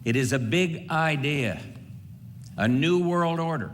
It is a big idea, a new world order.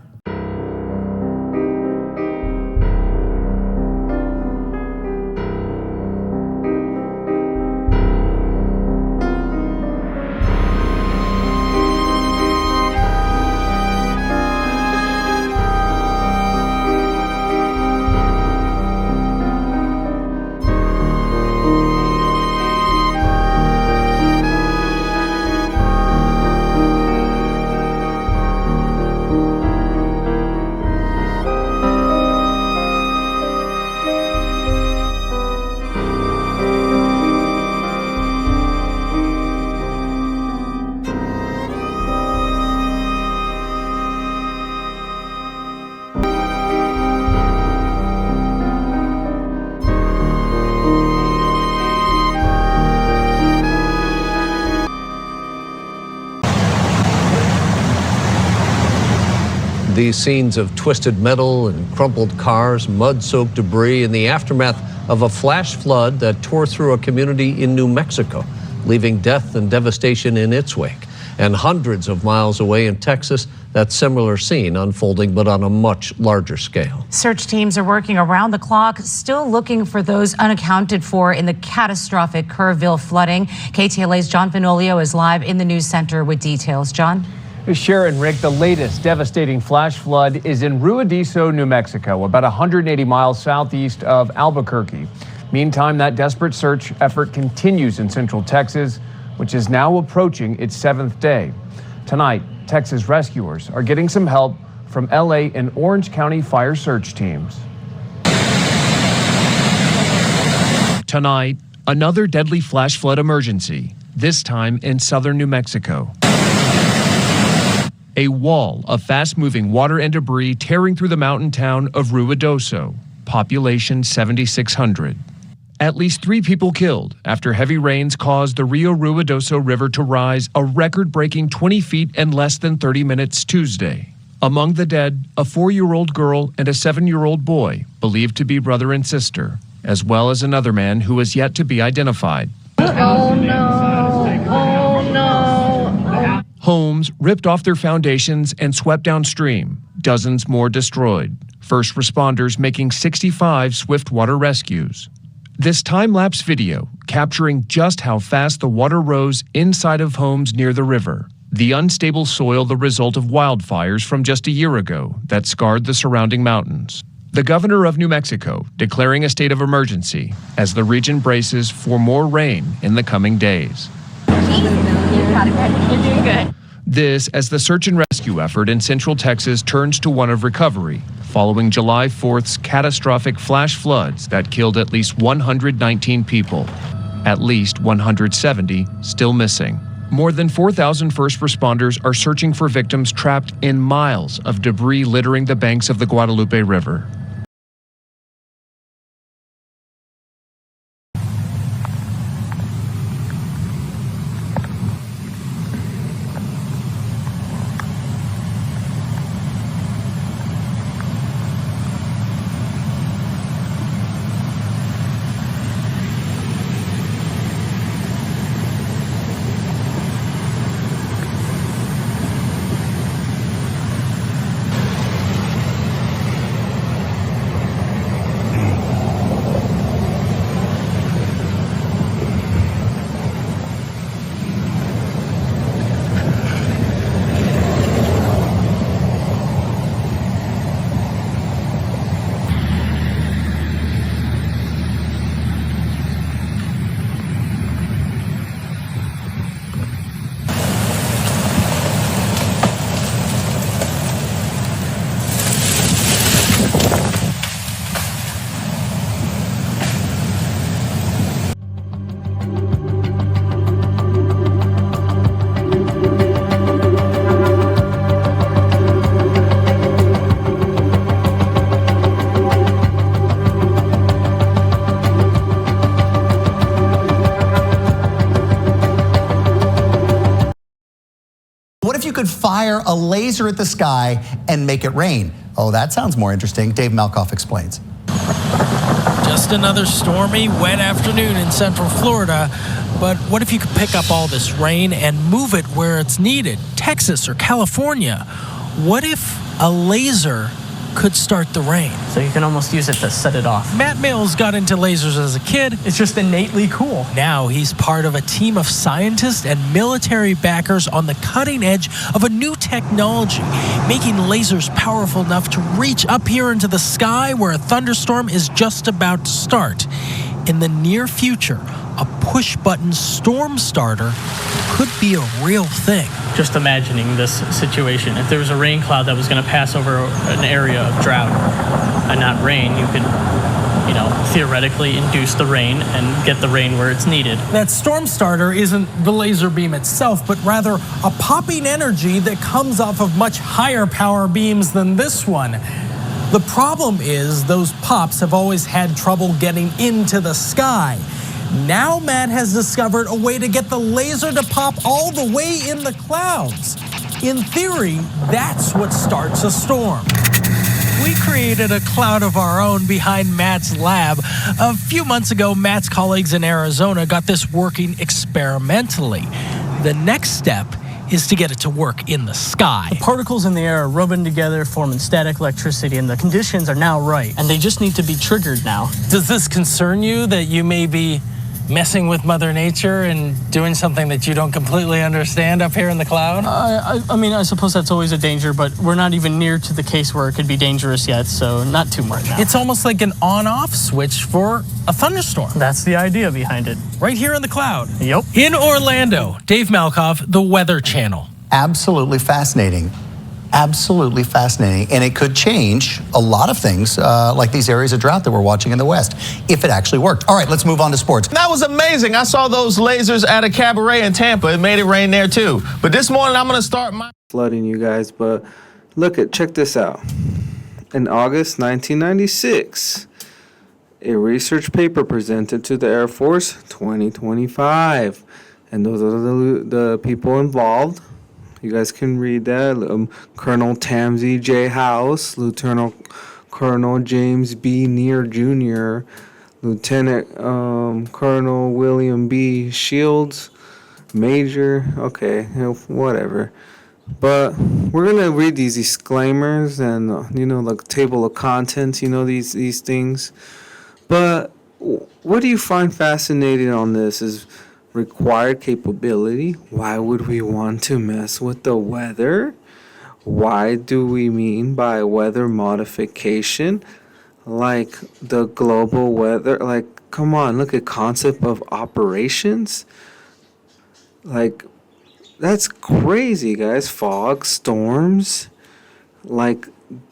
These scenes of twisted metal and crumpled cars, mud-soaked debris in the aftermath of a flash flood that tore through a community in New Mexico, leaving death and devastation in its wake. And hundreds of miles away in Texas, that similar scene unfolding, but on a much larger scale. Search teams are working around the clock, still looking for those unaccounted for in the catastrophic Kerrville flooding. KTLA's John Fenolio is live in the news center with details. John? Sharon, Rick, the latest devastating flash flood is in Ruidiso, New Mexico, about 180 miles southeast of Albuquerque. Meantime, that desperate search effort continues in central Texas, which is now approaching its 7th day. Tonight, Texas rescuers are getting some help from LA and Orange County fire search teams. Tonight, another deadly flash flood emergency, this time in southern New Mexico. A wall of fast-moving water and debris tearing through the mountain town of Ruidoso, population 7,600. At least 3 people killed after heavy rains caused the Rio Ruidoso River to rise a record-breaking 20 feet in less than 30 minutes Tuesday. Among the dead, a 4-year-old girl and a 7-year-old boy, believed to be brother and sister, as well as another man who is yet to be identified. Oh no, oh no. Homes ripped off their foundations and swept downstream, dozens more destroyed. First responders making 65 swift water rescues. This time-lapse video capturing just how fast the water rose inside of homes near the river. The unstable soil the result of wildfires from just a year ago that scarred the surrounding mountains. The governor of New Mexico declaring a state of emergency as the region braces for more rain in the coming days. You're doing good. This as the search and rescue effort in central Texas turns to one of recovery, following July 4th's catastrophic flash floods that killed at least 119 people. At least 170 still missing. More than 4,000 first responders are searching for victims trapped in miles of debris littering the banks of the Guadalupe River. What if you could fire a laser at the sky and make it rain? Oh, that sounds more interesting. Dave Malkoff explains. Just another stormy, wet afternoon in central Florida. But what if you could pick up all this rain and move it where it's needed? Texas or California? What if a laser could start the rain? So you can almost use it to set it off. Matt Mills got into lasers as a kid. It's just innately cool. Now he's part of a team of scientists and military backers on the cutting edge of a new technology, making lasers powerful enough to reach up here into the sky where a thunderstorm is just about to start. In the near future, a push-button storm starter could be a real thing. Just imagining this situation. If there was a rain cloud that was going to pass over an area of drought and not rain, you could, theoretically induce the rain and get the rain where it's needed. That storm starter isn't the laser beam itself, but rather a popping energy that comes off of much higher power beams than this one. The problem is those pops have always had trouble getting into the sky. Now Matt has discovered a way to get the laser to pop all the way in the clouds. In theory, that's what starts a storm. We created a cloud of our own behind Matt's lab. A few months ago, Matt's colleagues in Arizona got this working experimentally. The next step is to get it to work in the sky. The particles in the air are rubbing together, forming static electricity, and the conditions are now right. And they just need to be triggered now. Does this concern you that you may be messing with Mother Nature and doing something that you don't completely understand up here in the cloud? I suppose that's always a danger, but we're not even near to the case where it could be dangerous yet, so not too much now. It's almost like an on-off switch for a thunderstorm. That's the idea behind it. Right here in the cloud. Yep. In Orlando, Dave Malkoff, The Weather Channel. Absolutely fascinating. Absolutely fascinating. And it could change a lot of things, like these areas of drought that we're watching in the West, if it actually worked. All right, let's move on to sports. That was amazing. I saw those lasers at a cabaret in Tampa. It made it rain there too. But this morning, I'm going to start my flooding, you guys. But check this out. In August 1996, a research paper presented to the Air Force 2025. And those are the people involved. You guys can read that. Colonel Tamsy J. House, Lieutenant Colonel James B. Neer Jr., Lieutenant Colonel William B. Shields, Major, whatever. But we're going to read these disclaimers and, like table of contents, these things. But what do you find fascinating on this is required capability. Why would we want to mess with the weather? Why do we mean by weather modification? Like the global weather, come on, look at concept of operations. That's crazy, guys. Fog, storms,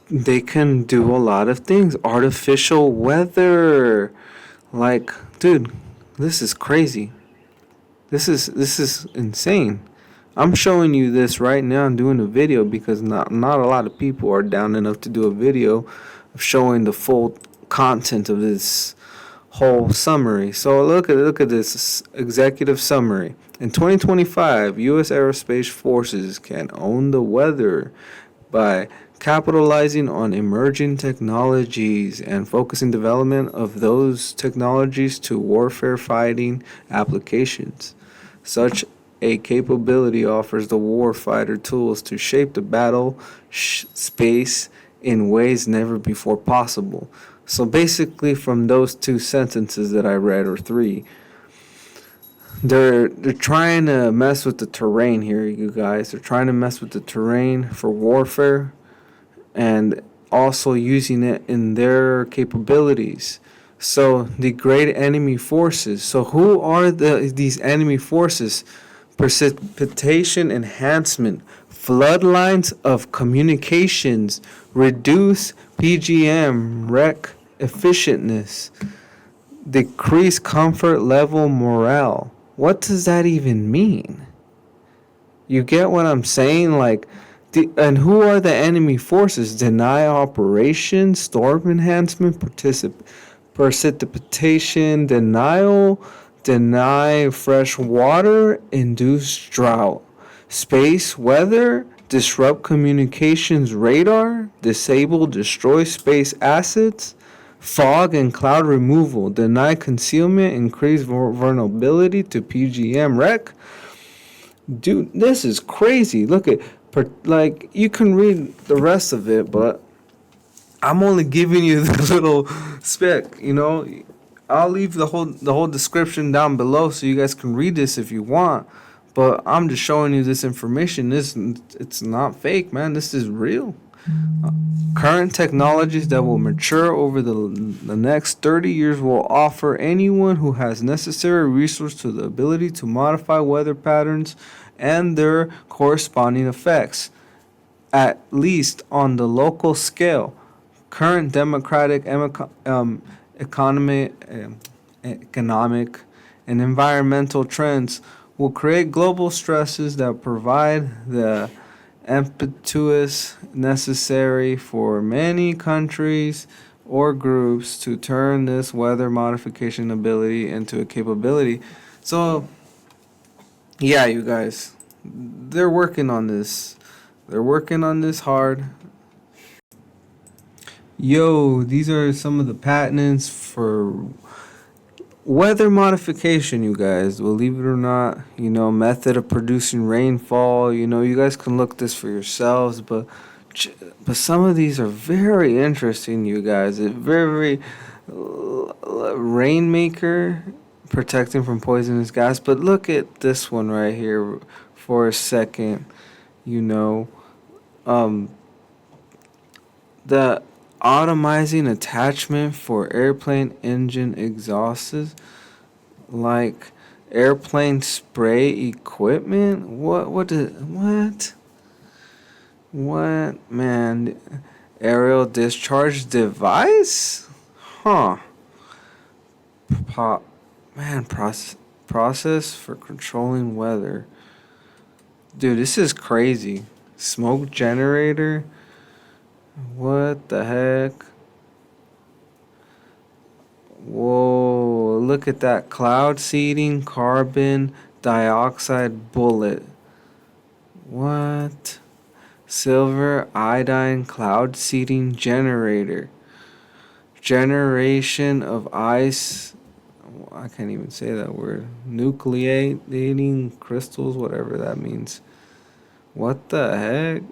they can do a lot of things. Artificial weather. Dude, this is crazy. This is insane. I'm showing you this right now. I'm doing a video because not a lot of people are down enough to do a video of showing the full content of this whole summary. So look at this executive summary. In 2025, U.S. Aerospace Forces can own the weather by capitalizing on emerging technologies and focusing development of those technologies to warfare fighting applications. Such a capability offers the warfighter tools to shape the battle space in ways never before possible. So basically, from those two sentences that I read, or three, they're trying to mess with the terrain here, you guys. They're trying to mess with the terrain for warfare and also using it in their capabilities. So the great enemy forces. So who are these enemy forces? Precipitation enhancement, floodlines of communications, reduce PGM, wreck efficientness, decrease comfort level morale. What does that even mean? You get what I'm saying? And who are the enemy forces? Deny operation, storm enhancement, precipitation denial, deny fresh water, induce drought, space weather, disrupt communications radar, disable, destroy space assets, fog and cloud removal, deny concealment, increase vulnerability to PGM wreck. Dude, this is crazy. Look at, like, you can read the rest of it, but I'm only giving you the little spec, you know. I'll leave the whole description down below so you guys can read this if you want. But I'm just showing you this information. It's not fake, man. This is real. Current technologies that will mature over the next 30 years will offer anyone who has necessary resources to the ability to modify weather patterns and their corresponding effects, at least on the local scale. Current democratic economic and environmental trends will create global stresses that provide the impetus necessary for many countries or groups to turn this weather modification ability into a capability. So, yeah, you guys, they're working on this. They're working on this hard. Yo, these are some of the patents for weather modification, you guys. Believe it or not, you know, method of producing rainfall. You know, you guys can look this for yourselves, but some of these are very interesting, you guys. It very rainmaker, protecting from poisonous gas. But look at this one right here for a second. You know, the automizing attachment for airplane engine exhausts, like airplane spray equipment. What man? Aerial discharge device? Huh. Process for controlling weather. Dude, this is crazy. Smoke generator. What the heck? Whoa, look at that. Cloud seeding carbon dioxide bullet. What? Silver iodine cloud seeding generator. Generation of ice. I can't even say that word. Nucleating crystals, whatever that means. What the heck?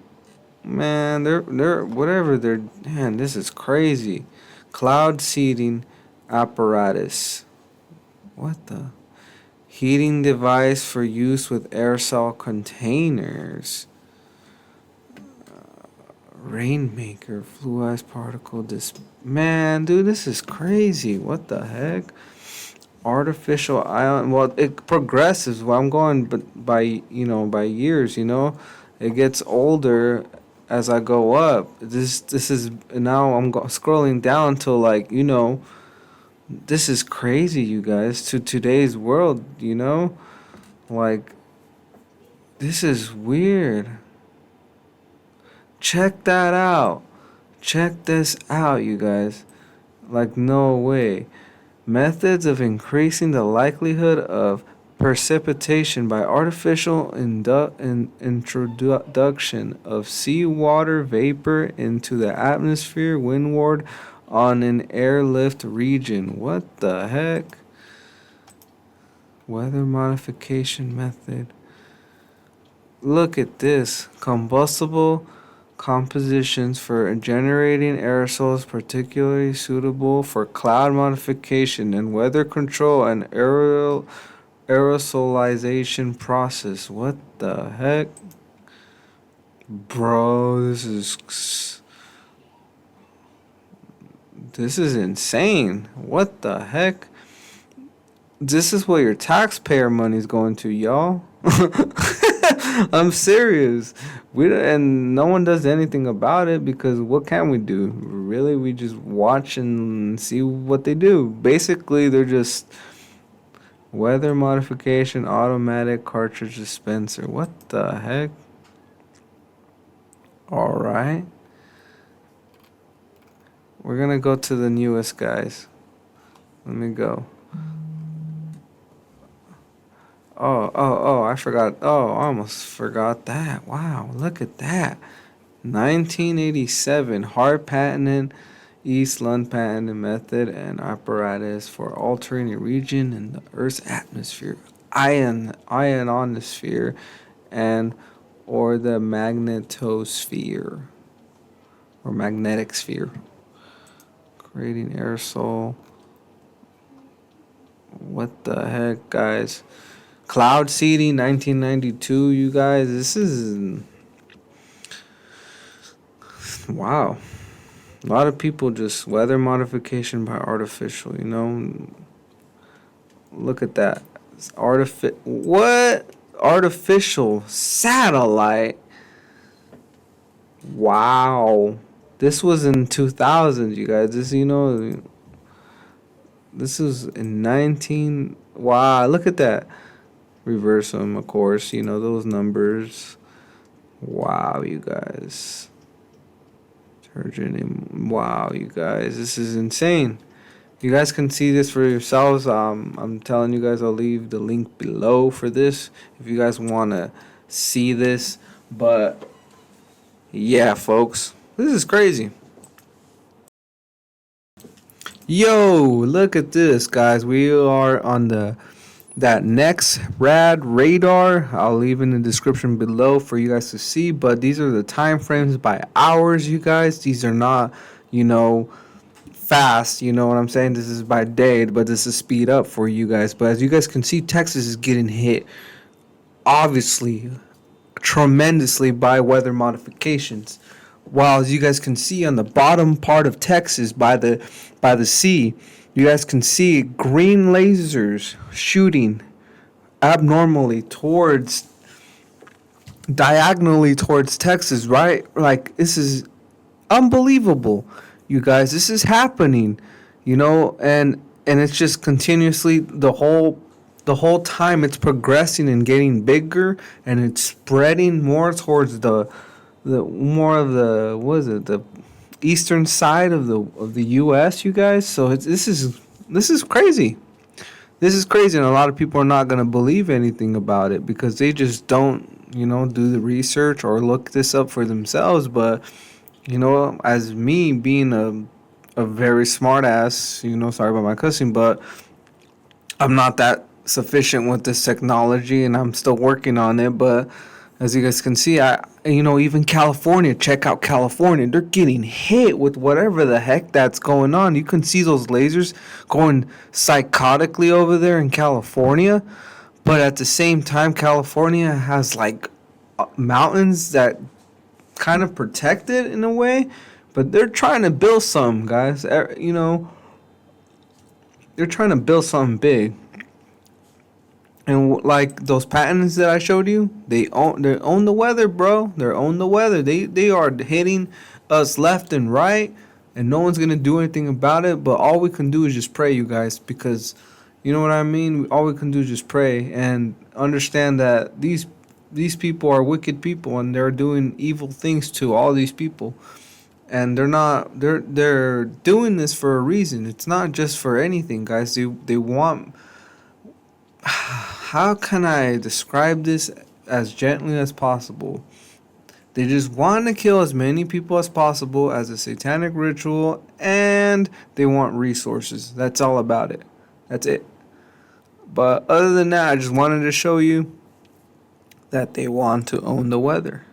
Man, man, this is crazy. Cloud seeding apparatus. What the? Heating device for use with aerosol containers. Rainmaker, fluidized particle man, dude, this is crazy. What the heck? Artificial island. Well, it progresses. Well, I'm going by years, you know. It gets older as I go up. This is now I'm scrolling down to, like, you know, this is crazy, you guys, to today's world, you know? Like, this is weird. Check that out. Check this out, you guys. Like, no way. Methods of increasing the likelihood of precipitation by artificial introduction of seawater vapor into the atmosphere windward on an airlift region. What the heck? Weather modification method. Look at this. Combustible compositions for generating aerosols particularly suitable for cloud modification and weather control and aerosolization process. What the heck? Bro, this is insane. What the heck? This is what your taxpayer money's going to, y'all. I'm serious. And no one does anything about it because what can we do? Really, we just watch and see what they do. Basically, they're just weather modification, automatic cartridge dispenser. What the heck? All right. We're going to go to the newest, guys. Let me go. Oh, I forgot. Oh, I almost forgot that. Wow, look at that. 1987, hard patented East Lund patented method and apparatus for altering a region in the Earth's atmosphere, ionosphere, and or the magnetosphere or magnetic sphere, creating aerosol. What the heck, guys? Cloud seeding, 1992. You guys, this is wow. A lot of people just weather modification by artificial, you know. Look at that. It's what? Artificial satellite. Wow. This was in 2000, you guys. This, you know, this is in 19. Wow, look at that. Reverse them, of course, you know, those numbers. Wow, you guys. Wow, you guys, this is insane. You guys can see this for yourselves. I'm telling you guys, I'll leave the link below for this if you guys want to see this. But yeah, folks, this is crazy. Yo, look at this, guys. We are on that next rad radar. I'll leave in the description below for you guys to see, but these are the time frames by hours, you guys. These are not, you know, fast, you know what I'm saying? This is by day, but this is speed up for you guys. But as you guys can see, Texas is getting hit, obviously, tremendously by weather modifications. While as you guys can see on the bottom part of Texas by the sea, you guys can see green lasers shooting abnormally diagonally towards Texas, right? Like, this is unbelievable, you guys. This is happening, you know, and it's just continuously the whole time it's progressing and getting bigger, and it's spreading more towards the eastern side of the U.S., you guys. So this is crazy. This is crazy, and a lot of people are not going to believe anything about it because they just don't, you know, do the research or look this up for themselves. But, you know, as me being a very smart ass, you know, sorry about my cussing, but I'm not that sufficient with this technology, and I'm still working on it. But as you guys can see, even California, check out California. They're getting hit with whatever the heck that's going on. You can see those lasers going psychotically over there in California. But at the same time, California has like mountains that kind of protect it in a way. But they're trying to build something, guys. You know, they're trying to build something big. And like those patents that I showed you, they own the weather, bro. They own the weather. They are hitting us left and right, and no one's gonna do anything about it. But all we can do is just pray, you guys, because you know what I mean. All we can do is just pray and understand that these people are wicked people, and they're doing evil things to all these people, and they're doing this for a reason. It's not just for anything, guys. They want. How can I describe this as gently as possible? They just want to kill as many people as possible as a satanic ritual, and they want resources. That's all about it. That's it. But other than that, I just wanted to show you that they want to own the weather.